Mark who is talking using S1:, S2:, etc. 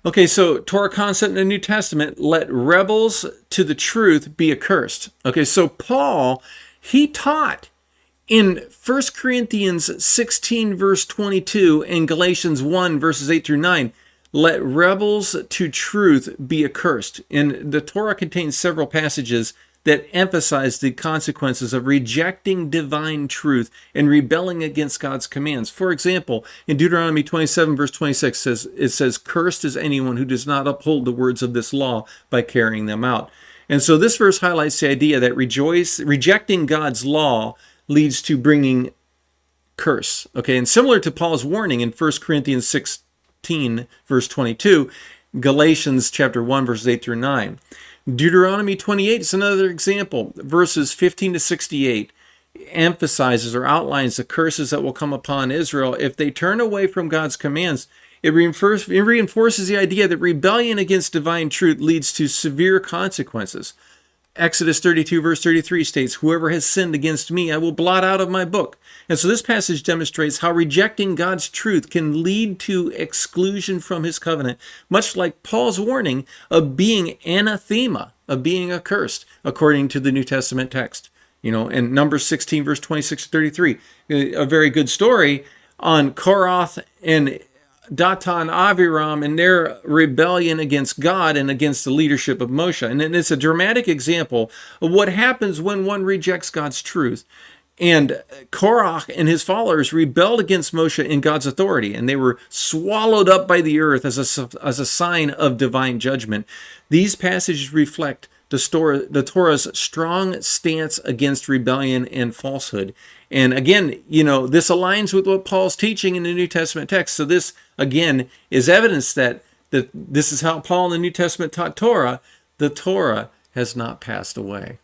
S1: Okay, so Torah concept in the New Testament, let rebels to the truth be accursed. Okay, so Paul, he taught in 1 Corinthians 16, verse 22, and Galatians 1, verses 8 through 9, let rebels to truth be accursed. And the Torah contains several passages that emphasize the consequences of rejecting divine truth and rebelling against God's commands. For example, in Deuteronomy 27, verse 26, it says, cursed is anyone who does not uphold the words of this law by carrying them out. And so this verse highlights the idea that rejecting God's law leads to bringing curse. Okay, and similar to Paul's warning in 1 Corinthians 16, verse 22, Galatians chapter 1, verses 8 through 9. Deuteronomy 28 is another example. Verses 15 to 68 emphasizes or outlines the curses that will come upon Israel if they turn away from God's commands. It reinforces the idea that rebellion against divine truth leads to severe consequences. Exodus 32, verse 33 states, whoever has sinned against me, I will blot out of my book. And so this passage demonstrates how rejecting God's truth can lead to exclusion from his covenant, much like Paul's warning of being anathema, of being accursed, according to the New Testament text. In Numbers 16, verse 26 to 33, a very good story on Korath and Datan, Aviram, and their rebellion against God and against the leadership of Moshe. And it's a dramatic example of what happens when one rejects God's truth. And Korah and his followers rebelled against Moshe in God's authority, and they were swallowed up by the earth as a sign of divine judgment. These passages reflect the Torah's strong stance against rebellion and falsehood. And again, this aligns with what Paul's teaching in the New Testament text. So this, again, is evidence that this is how Paul in the New Testament taught Torah. The Torah has not passed away.